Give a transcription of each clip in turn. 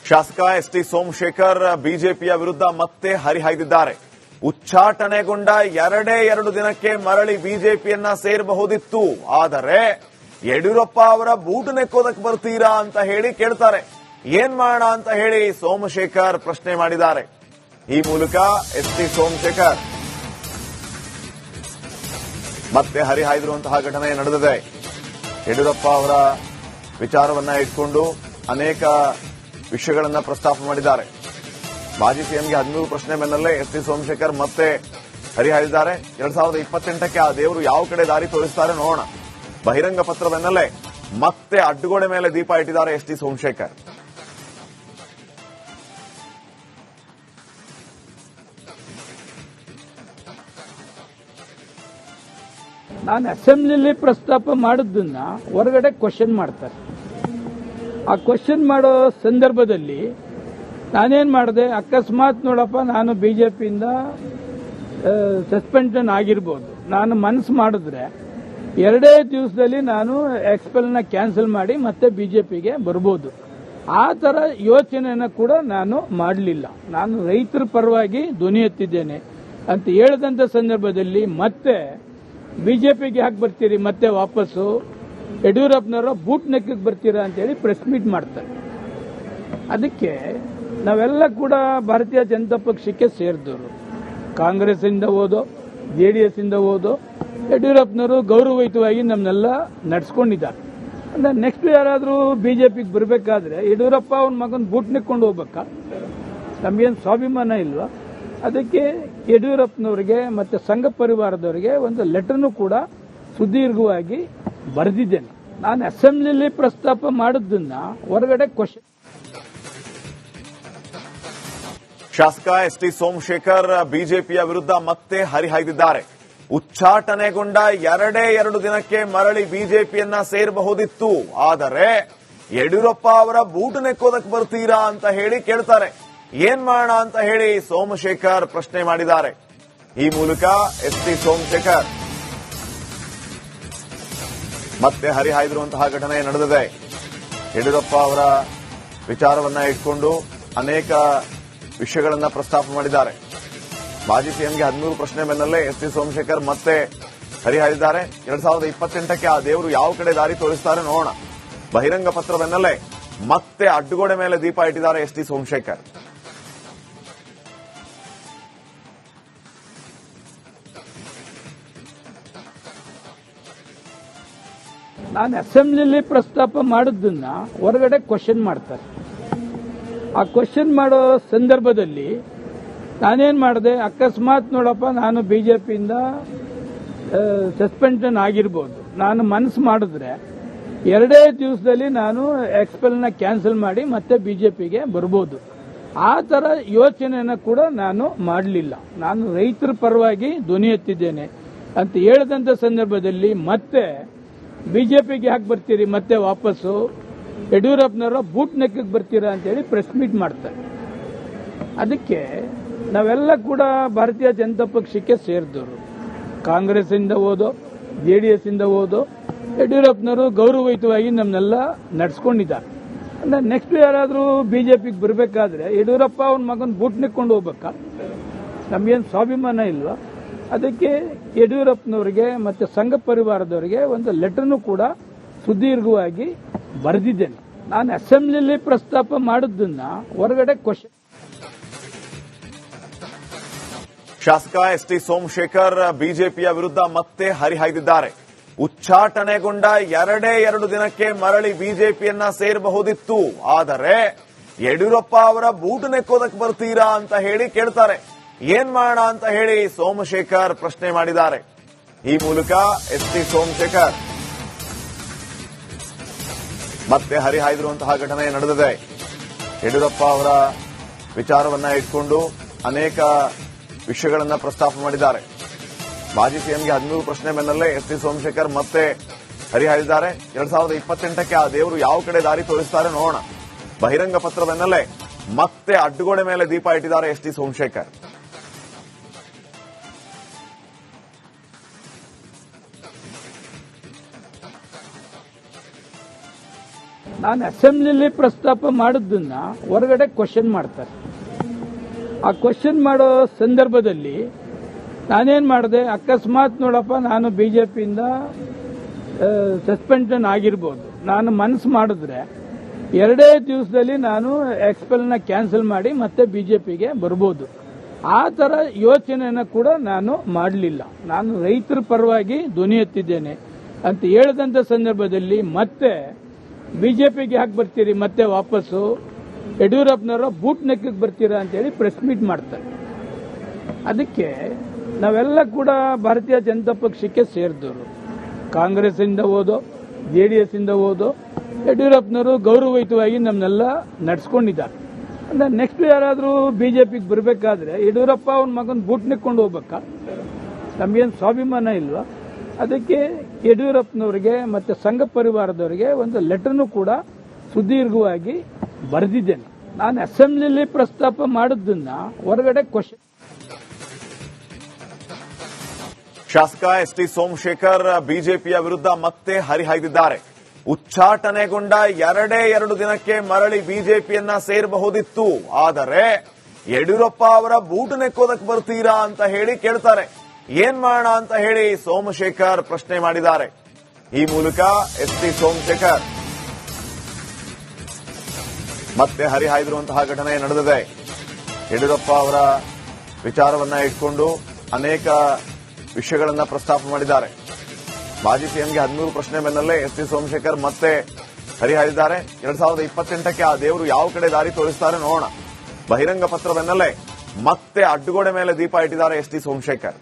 ಶಾಸಕ ಎಸ್ಟಿ ಸೋಮಶೇಖರ್ ಬಿಜೆಪಿಯ ವಿರುದ್ಧ ಮತ್ತೆ ಹರಿಹಾಯ್ದಿದ್ದಾರೆ. ಉಚ್ಚಾಟನೆಗೊಂಡ ಎರಡು ದಿನಕ್ಕೆ ಮರಳಿ ಬಿಜೆಪಿಯನ್ನ ಸೇರಬಹುದಿತ್ತು. ಆದರೆ ಯಡಿಯೂರಪ್ಪ ಅವರ ಬೂಟು ನೆಕ್ಕೋದಕ್ಕೆ ಬರ್ತೀರಾ ಅಂತ ಹೇಳಿ ಕೇಳ್ತಾರೆ. ಏನ್ ಮಾಡೋಣ ಅಂತ ಹೇಳಿ ಸೋಮಶೇಖರ್ ಪ್ರಶ್ನೆ ಮಾಡಿದ್ದಾರೆ. ಈ ಮೂಲಕ ಎಸ್ಟಿ ಸೋಮಶೇಖರ್ ಮತ್ತೆ ಹರಿಹಾಯ್ದಿರುವಂತಹ ಘಟನೆ ನಡೆದಿದೆ. ಯಡಿಯೂರಪ್ಪ ಅವರ ವಿಚಾರವನ್ನ ಇಟ್ಕೊಂಡು ಅನೇಕ ವಿಷಯಗಳನ್ನ ಪ್ರಸ್ತಾಪ ಮಾಡಿದ್ದಾರೆ. ಮಾಜಿ ಸಿಎಂಗೆ 13 ಪ್ರಶ್ನೆ ಬೆನ್ನಲ್ಲೇ ಎಸ್ಟಿ ಸೋಮಶೇಖರ್ ಮತ್ತೆ ಹರಿಹಾಯ್ದಿದ್ದಾರೆ. 2028ಕ್ಕೆ ಆ ದೇವರು ಯಾವ ಕಡೆ ದಾರಿ ತೋರಿಸ್ತಾರೆ ನೋಡೋಣ. ಬಹಿರಂಗ ಪತ್ರ ಬೆನ್ನಲ್ಲೇ ಮತ್ತೆ ಅಡ್ಡಗೋಡೆ ಮೇಲೆ ದೀಪ ಇಟ್ಟಿದ್ದಾರೆ ಎಸ್ಟಿ ಸೋಮಶೇಖರ್. ನಾನು ಅಸೆಂಬ್ಲಿಲಿ ಪ್ರಸ್ತಾಪ ಮಾಡಿದ್ದನ್ನ ಹೊರಗಡೆ ಕ್ವಶನ್ ಮಾಡ್ತಾರೆ. ಆ ಕ್ವಶನ್ ಮಾಡೋ ಸಂದರ್ಭದಲ್ಲಿ ನಾನೇನ್ ಮಾಡಿದೆ, ಅಕಸ್ಮಾತ್ ನೋಡಪ್ಪ ನಾನು ಬಿಜೆಪಿಯಿಂದ ಸಸ್ಪೆನ್ಷನ್ ಆಗಿರ್ಬೋದು, ನಾನು ಮನಸ್ಸು ಮಾಡಿದ್ರೆ 2 ದಿವಸದಲ್ಲಿ ನಾನು ಎಕ್ಸ್ಪೆಲ್ನ ಕ್ಯಾನ್ಸಲ್ ಮಾಡಿ ಮತ್ತೆ ಬಿಜೆಪಿಗೆ ಬರ್ಬೋದು. ಆ ತರ ಯೋಚನೆನ ಕೂಡ ನಾನು ಮಾಡಲಿಲ್ಲ. ನಾನು ರೈತರ ಪರವಾಗಿ ಧ್ವನಿ ಎತ್ತಿದ್ದೇನೆ ಅಂತ ಹೇಳಿದಂತ ಸಂದರ್ಭದಲ್ಲಿ ಮತ್ತೆ ಬಿಜೆಪಿಗೆ ಯಾಕೆ ಬರ್ತೀರಿ, ಮತ್ತೆ ವಾಪಸ್ಸು ಯಡಿಯೂರಪ್ಪನವರ ಬೂಟ್ ನೆಕ್ಕಿಗೆ ಬರ್ತೀರಾ ಅಂತೇಳಿ ಪ್ರೆಸ್ ಮೀಟ್ ಮಾಡ್ತಾರೆ. ಅದಕ್ಕೆ ನಾವೆಲ್ಲ ಕೂಡ ಭಾರತೀಯ ಜನತಾ ಪಕ್ಷಕ್ಕೆ ಸೇರಿದವರು. ಕಾಂಗ್ರೆಸ್ ಇಂದ ಹೋದೋ, ಜೆಡಿಎಸ್ ಇಂದ ಹೋದೋ, ಯಡಿಯೂರಪ್ಪನವರು ಗೌರವಯುತವಾಗಿ ನಮ್ಮನ್ನೆಲ್ಲ ನಡೆಸ್ಕೊಂಡಿದ್ದಾರೆ. ಅಂದ್ರೆ ನೆಕ್ಸ್ಟ್ ಯಾರಾದರೂ ಬಿಜೆಪಿಗೆ ಬರಬೇಕಾದ್ರೆ ಯಡಿಯೂರಪ್ಪ ಅವನ ಮಗನ ಬೂಟ್ ನೆಕ್ಕೊಂಡು ಹೋಗ್ಬೇಕಾ? ನಮಗೇನು ಸ್ವಾಭಿಮಾನ ಇಲ್ವಾ? ಅದಕ್ಕೆ ಯಡಿಯೂರಪ್ಪನವರಿಗೆ ಮತ್ತೆ ಸಂಘ ಪರಿವಾರದವರಿಗೆ ಒಂದು ಲೆಟರ್ನು ಕೂಡ ಸುದೀರ್ಘವಾಗಿ ಬರೆದಿದ್ದೇನೆ. ನಾನು ಅಸೆಂಬ್ಲಿಲಿ ಪ್ರಸ್ತಾಪ ಮಾಡಿದ್ದನ್ನ ಹೊರಗಡೆ ಕ್ವಶನ್. ಶಾಸಕ ಎಸ್ಟಿ ಸೋಮಶೇಖರ್ ಬಿಜೆಪಿಯ ವಿರುದ್ಧ ಮತ್ತೆ ಹರಿಹಾಯ್ದಿದ್ದಾರೆ. ಉಚ್ಚಾಟನೆಗೊಂಡ ಎರಡು ದಿನಕ್ಕೆ ಮರಳಿ ಬಿಜೆಪಿಯನ್ನ ಸೇರಬಹುದಿತ್ತು. ಆದರೆ ಯಡಿಯೂರಪ್ಪ ಅವರ ಬೂಟು ನೆಕ್ಕೋದಕ್ಕೆ ಬರ್ತೀರಾ ಅಂತ ಹೇಳಿ ಕೇಳ್ತಾರೆ. ಏನ್ ಮಾಡೋಣ ಅಂತ ಹೇಳಿ ಸೋಮಶೇಖರ್ ಪ್ರಶ್ನೆ ಮಾಡಿದ್ದಾರೆ. ಈ ಮೂಲಕ ಎಸ್ಟಿ ಸೋಮಶೇಖರ್ ಮತ್ತೆ ಹರಿಹಾಯ್ದಿರುವಂತಹ ಘಟನೆ ನಡೆದಿದೆ. ಯಡಿಯೂರಪ್ಪ ಅವರ ವಿಚಾರವನ್ನ ಇಟ್ಕೊಂಡು ಅನೇಕ ವಿಷಯಗಳನ್ನ ಪ್ರಸ್ತಾಪ ಮಾಡಿದ್ದಾರೆ. ಮಾಜಿ ಸಿಎಂಗೆ 13 ಪ್ರಶ್ನೆ ಬೆನ್ನಲ್ಲೇ ಎಸ್ಟಿ ಸೋಮಶೇಖರ್ ಮತ್ತೆ ಹರಿಹಾಯ್ದಿದ್ದಾರೆ. 2028ಕ್ಕೆ ಆ ದೇವರು ಯಾವ ಕಡೆ ದಾರಿ ತೋರಿಸ್ತಾರೆ ನೋಡೋಣ. ಬಹಿರಂಗ ಪತ್ರ ಬೆನ್ನಲ್ಲೇ ಮತ್ತೆ ಅಡ್ಡಗೋಡೆ ಮೇಲೆ ದೀಪ ಇಟ್ಟಿದ್ದಾರೆ ಎಸ್ಟಿ ಸೋಮಶೇಖರ್. ನಾನು ಅಸೆಂಬ್ಲಿಲಿ ಪ್ರಸ್ತಾಪ ಮಾಡಿದ್ದನ್ನ ಹೊರಗಡೆ ಕ್ವಶನ್ ಮಾಡ್ತಾರೆ. ಆ ಕ್ವಶನ್ ಮಾಡೋ ಸಂದರ್ಭದಲ್ಲಿ ನಾನೇನ್ ಮಾಡಿದೆ, ಅಕಸ್ಮಾತ್ ನೋಡಪ್ಪ ನಾನು ಬಿಜೆಪಿಯಿಂದ ಸಸ್ಪೆನ್ಷನ್ ಆಗಿರ್ಬೋದು, ನಾನು ಮನಸ್ಸು ಮಾಡಿದ್ರೆ 2 ದಿವಸದಲ್ಲಿ ನಾನು ಎಕ್ಸ್ಪೆಲ್ನ ಕ್ಯಾನ್ಸಲ್ ಮಾಡಿ ಮತ್ತೆ ಬಿಜೆಪಿಗೆ ಬರ್ಬೋದು. ಆ ತರ ಯೋಚನೆನ ಕೂಡ ನಾನು ಮಾಡಲಿಲ್ಲ. ನಾನು ರೈತರ ಪರವಾಗಿ ಧ್ವನಿ ಎತ್ತಿದ್ದೇನೆ ಅಂತ ಹೇಳಿದಂತ ಸಂದರ್ಭದಲ್ಲಿ ಮತ್ತೆ ಬಿಜೆಪಿಗೆ ಯಾಕೆ ಬರ್ತೀರಿ, ಮತ್ತೆ ವಾಪಸ್ಸು ಯಡಿಯೂರಪ್ಪನವರ ಬೂಟ್ ನೆಕ್ಕಿಗೆ ಬರ್ತೀರಾ ಅಂತೇಳಿ ಪ್ರೆಸ್ ಮೀಟ್ ಮಾಡ್ತಾರೆ. ಅದಕ್ಕೆ ನಾವೆಲ್ಲ ಕೂಡ ಭಾರತೀಯ ಜನತಾ ಪಕ್ಷಕ್ಕೆ ಸೇರಿದವರು. ಕಾಂಗ್ರೆಸ್ ಇಂದ ಹೋದೋ, ಜೆಡಿಎಸ್ ಇಂದ ಹೋದೋ, ಯಡಿಯೂರಪ್ಪನವರು ಗೌರವಯುತವಾಗಿ ನಮ್ಮನ್ನೆಲ್ಲ ನಡೆಸ್ಕೊಂಡಿದ್ದಾರೆ. ಅಂದ್ರೆ ನೆಕ್ಸ್ಟ್ ಯಾರಾದರೂ ಬಿಜೆಪಿಗೆ ಬರಬೇಕಾದ್ರೆ ಯಡಿಯೂರಪ್ಪ ಅವನ ಮಗನ ಬೂಟ್ ನೆಕ್ಕೊಂಡು ಹೋಗ್ಬೇಕಾ? ನಮಗೇನು ಸ್ವಾಭಿಮಾನ ಇಲ್ವಾ? ಅದಕ್ಕೆ ಯಡಿಯೂರಪ್ಪನವರಿಗೆ ಮತ್ತೆ ಸಂಘ ಪರಿವಾರದವರಿಗೆ ಒಂದು ಲೆಟರ್ನು ಕೂಡ ಸುದೀರ್ಘವಾಗಿ ಬರೆದಿದ್ದೇನೆ. ನಾನು ಅಸೆಂಬ್ಲಿಲಿ ಪ್ರಸ್ತಾಪ ಮಾಡಿದ್ದನ್ನ ಹೊರಗಡೆ ಕ್ವಶನ್. ಶಾಸಕ ಎಸ್ಟಿ ಸೋಮಶೇಖರ್ ಬಿಜೆಪಿಯ ವಿರುದ್ಧ ಮತ್ತೆ ಹರಿಹಾಯ್ದಿದ್ದಾರೆ. ಉಚ್ಚಾಟನೆಗೊಂಡ ಎರಡು ದಿನಕ್ಕೆ ಮರಳಿ ಬಿಜೆಪಿಯನ್ನ ಸೇರಬಹುದಿತ್ತು. ಆದರೆ ಯಡಿಯೂರಪ್ಪ ಅವರ ಬೂಟು ನೆಕ್ಕೋದಕ್ಕೆ ಬರ್ತೀರಾ ಅಂತ ಹೇಳಿ ಕೇಳ್ತಾರೆ. ಏನ್ ಮಾಡೋಣ ಅಂತ ಹೇಳಿ ಸೋಮಶೇಖರ್ ಪ್ರಶ್ನೆ ಮಾಡಿದ್ದಾರೆ. ಈ ಮೂಲಕ ಎಸ್ಟಿ ಸೋಮಶೇಖರ್ ಮತ್ತೆ ಹರಿಹಾಯ್ದಿರುವಂತಹ ಘಟನೆ ನಡೆದಿದೆ. ಯಡಿಯೂರಪ್ಪ ಅವರ ವಿಚಾರವನ್ನ ಇಟ್ಕೊಂಡು ಅನೇಕ ವಿಷಯಗಳನ್ನ ಪ್ರಸ್ತಾಪ ಮಾಡಿದ್ದಾರೆ. ಮಾಜಿ ಸಿಎಂಗೆ 13 ಪ್ರಶ್ನೆ ಬೆನ್ನಲ್ಲೇ ಎಸ್ಟಿ ಸೋಮಶೇಖರ್ ಮತ್ತೆ ಹರಿಹಾಯ್ದಿದ್ದಾರೆ. 2028ಕ್ಕೆ ಆ ದೇವರು ಯಾವ ಕಡೆ ದಾರಿ ತೋರಿಸ್ತಾರೆ ನೋಡೋಣ. ಬಹಿರಂಗ ಪತ್ರ ಬೆನ್ನಲ್ಲೇ ಮತ್ತೆ ಅಡ್ಡಗೋಡೆ ಮೇಲೆ ದೀಪ ಇಟ್ಟಿದ್ದಾರೆ ಎಸ್ಟಿ ಸೋಮಶೇಖರ್. ನಾನು ಅಸೆಂಬ್ಲಿಲಿ ಪ್ರಸ್ತಾಪ ಮಾಡಿದ್ದನ್ನ ಹೊರಗಡೆ ಕ್ವಶನ್ ಮಾಡ್ತಾರೆ. ಆ ಕ್ವಶನ್ ಮಾಡೋ ಸಂದರ್ಭದಲ್ಲಿ ನಾನೇನ್ ಮಾಡಿದೆ, ಅಕಸ್ಮಾತ್ ನೋಡಪ್ಪ ನಾನು ಬಿಜೆಪಿಯಿಂದ ಸಸ್ಪೆನ್ಷನ್ ಆಗಿರ್ಬೋದು, ನಾನು ಮನಸ್ಸು ಮಾಡಿದ್ರೆ 2 ದಿವಸದಲ್ಲಿ ನಾನು ಎಕ್ಸ್ಪೆಲ್ನ ಕ್ಯಾನ್ಸಲ್ ಮಾಡಿ ಮತ್ತೆ ಬಿಜೆಪಿಗೆ ಬರ್ಬೋದು. ಆ ತರ ಯೋಚನೆಯನ್ನ ಕೂಡ ನಾನು ಮಾಡಲಿಲ್ಲ. ನಾನು ರೈತರ ಪರವಾಗಿ ಧ್ವನಿ ಎತ್ತಿದ್ದೇನೆ ಅಂತ ಹೇಳಿದಂತ ಸಂದರ್ಭದಲ್ಲಿ ಮತ್ತೆ ಬಿಜೆಪಿಗೆ ಯಾಕೆ ಬರ್ತೀರಿ, ಮತ್ತೆ ವಾಪಸ್ಸು ಯಡಿಯೂರಪ್ಪನವರ ಬೂಟ್ ನೆಕ್ಕಿಗೆ ಬರ್ತೀರಾ ಅಂತೇಳಿ ಪ್ರೆಸ್ ಮೀಟ್ ಮಾಡ್ತಾರೆ. ಅದಕ್ಕೆ ನಾವೆಲ್ಲ ಕೂಡ ಭಾರತೀಯ ಜನತಾ ಪಕ್ಷಕ್ಕೆ ಸೇರಿದವರು, ಕಾಂಗ್ರೆಸ್ ಇಂದ ಹೋದೋ ಜೆಡಿಎಸ್ ಇಂದ ಹೋದೋ ಯಡಿಯೂರಪ್ಪನವರು ಗೌರವಯುತವಾಗಿ ನಮ್ಮನ್ನೆಲ್ಲ ನಡೆಸ್ಕೊಂಡಿದ್ದಾರೆ. ಅಂದ್ರೆ ನೆಕ್ಸ್ಟ್ ಯಾರಾದರೂ ಬಿಜೆಪಿಗೆ ಬರಬೇಕಾದ್ರೆ ಯಡಿಯೂರಪ್ಪ ಅವನ ಮಗನ ಬೂಟ್ ನೆಕ್ಕೊಂಡು ಹೋಗ್ಬೇಕಾ? ನಮಗೇನು ಸ್ವಾಭಿಮಾನ ಇಲ್ವಾ? ಅದಕ್ಕೆ ಯಡಿಯೂರಪ್ಪನವರಿಗೆ ಮತ್ತೆ ಸಂಘ ಪರಿವಾರದವರಿಗೆ ಒಂದು ಲೆಟರ್ನು ಕೂಡ ಸುದೀರ್ಘವಾಗಿ ಬರೆದಿದ್ದೇನೆ. ನಾನು ಅಸೆಂಬ್ಲಿಲಿ ಪ್ರಸ್ತಾಪ ಮಾಡಿದ್ದನ್ನ ಹೊರಗಡೆ ಕ್ವಶನ್. ಶಾಸಕ ಎಸ್ಟಿ ಸೋಮಶೇಖರ್ ಬಿಜೆಪಿಯ ವಿರುದ್ಧ ಮತ್ತೆ ಹರಿಹಾಯ್ದಿದ್ದಾರೆ. ಉಚ್ಚಾಟನೆಗೊಂಡ 2 ದಿನಕ್ಕೆ ಮರಳಿ ಬಿಜೆಪಿಯನ್ನ ಸೇರಬಹುದಿತ್ತು, ಆದರೆ ಯಡಿಯೂರಪ್ಪ ಅವರ ಬೂಟು ನೆಕ್ಕೋದಕ್ಕೆ ಬರ್ತೀರಾ ಅಂತ ಹೇಳಿ ಕೇಳ್ತಾರೆ. ಏನ್ ಮಾಡೋಣ ಅಂತ ಹೇಳಿ ಸೋಮಶೇಖರ್ ಪ್ರಶ್ನೆ ಮಾಡಿದ್ದಾರೆ. ಈ ಮೂಲಕ ಎಸ್ಟಿ ಸೋಮಶೇಖರ್ ಮತ್ತೆ ಹರಿಹಾಯ್ದಿರುವಂತಹ ಘಟನೆ ನಡೆದಿದೆ. ಯಡಿಯೂರಪ್ಪ ಅವರ ವಿಚಾರವನ್ನ ಇಟ್ಕೊಂಡು ಅನೇಕ ವಿಷಯಗಳನ್ನ ಪ್ರಸ್ತಾಪ ಮಾಡಿದ್ದಾರೆ. ಮಾಜಿ ಸಿಎಂಗೆ 13 ಪ್ರಶ್ನೆ ಬೆನ್ನಲ್ಲೇ ಎಸ್ಟಿ ಸೋಮಶೇಖರ್ ಮತ್ತೆ ಹರಿಹಾಯ್ದಿದ್ದಾರೆ. 2028ಕ್ಕೆ ಆ ದೇವರು ಯಾವ ಕಡೆ ದಾರಿ ತೋರಿಸ್ತಾರೆ ನೋಡೋಣ. ಬಹಿರಂಗ ಪತ್ರ ಬೆನ್ನಲ್ಲೇ ಮತ್ತೆ ಅಡ್ಡಗೋಡೆ ಮೇಲೆ ದೀಪ ಇಟ್ಟಿದ್ದಾರೆ ಎಸ್ಟಿ ಸೋಮಶೇಖರ್.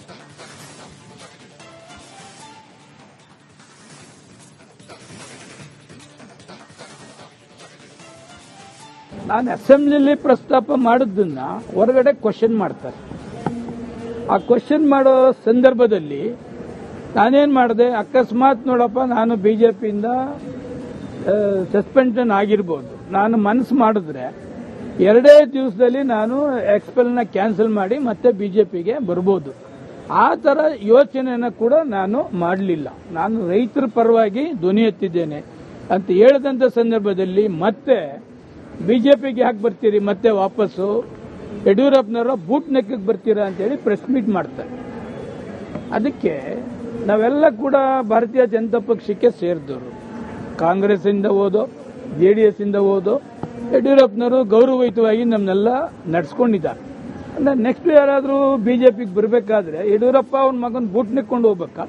ನಾನು ಅಸೆಂಬ್ಲಿಲಿ ಪ್ರಸ್ತಾಪ ಮಾಡಿದ್ದನ್ನ ಹೊರಗಡೆ ಕ್ವಶನ್ ಮಾಡ್ತಾರೆ. ಆ ಕ್ವಶನ್ ಮಾಡೋ ಸಂದರ್ಭದಲ್ಲಿ ನಾನೇನ್ ಮಾಡಿದೆ, ಅಕಸ್ಮಾತ್ ನೋಡಪ್ಪ ನಾನು ಬಿಜೆಪಿಯಿಂದ ಸಸ್ಪೆನ್ಷನ್ ಆಗಿರ್ಬೋದು, ನಾನು ಮನಸ್ಸು ಮಾಡಿದ್ರೆ 2 ದಿವಸದಲ್ಲಿ ನಾನು ಎಕ್ಸ್ಪೆಲ್ನ ಕ್ಯಾನ್ಸಲ್ ಮಾಡಿ ಮತ್ತೆ ಬಿಜೆಪಿಗೆ ಬರ್ಬೋದು. ಆ ತರ ಯೋಚನೆಯನ್ನ ಕೂಡ ನಾನು ಮಾಡಲಿಲ್ಲ. ನಾನು ರೈತರ ಪರವಾಗಿ ಧ್ವನಿ ಎತ್ತಿದ್ದೇನೆ ಅಂತ ಹೇಳಿದಂತ ಸಂದರ್ಭದಲ್ಲಿ ಮತ್ತೆ ಬಿಜೆಪಿಗೆ ಯಾಕೆ ಬರ್ತೀರಿ, ಮತ್ತೆ ವಾಪಸ್ಸು ಯಡಿಯೂರಪ್ಪನವರ ಬೂಟ್ ನೆಕ್ಕಿಗೆ ಬರ್ತೀರಾ ಅಂತೇಳಿ ಪ್ರೆಸ್ ಮೀಟ್ ಮಾಡ್ತಾರೆ. ಅದಕ್ಕೆ ನಾವೆಲ್ಲ ಕೂಡ ಭಾರತೀಯ ಜನತಾ ಪಕ್ಷಕ್ಕೆ ಸೇರಿದವರು, ಕಾಂಗ್ರೆಸ್ ಇಂದ ಹೋದೋ ಜೆಡಿಎಸ್ ಇಂದ ಹೋದೋ ಯಡಿಯೂರಪ್ಪನವರು ಗೌರವಯುತವಾಗಿ ನಮ್ಮನ್ನೆಲ್ಲ ನಡೆಸ್ಕೊಂಡಿದ್ದಾರೆ. ಅಂದ್ರೆ ನೆಕ್ಸ್ಟ್ ಯಾರಾದರೂ ಬಿಜೆಪಿಗೆ ಬರಬೇಕಾದ್ರೆ ಯಡಿಯೂರಪ್ಪ ಅವನ ಮಗನ ಬೂಟ್ ನೆಕ್ಕೊಂಡು ಹೋಗ್ಬೇಕಾ?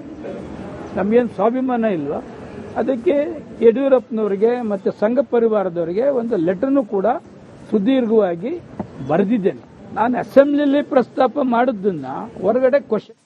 ನಮಗೇನು ಸ್ವಾಭಿಮಾನ ಇಲ್ವಾ? ಅದಕ್ಕೆ ಯಡಿಯೂರಪ್ಪನವರಿಗೆ ಮತ್ತೆ ಸಂಘ ಪರಿವಾರದವರಿಗೆ ಒಂದು ಲೆಟರ್ನು ಕೂಡ ಸುದೀರ್ಘವಾಗಿ ಬರೆದಿದ್ದೇನೆ. ನಾನು ಅಸೆಂಬ್ಲಿಲಿ ಪ್ರಸ್ತಾಪ ಮಾಡಿದ್ದನ್ನ ಹೊರಗಡೆ ಕ್ವಶನ್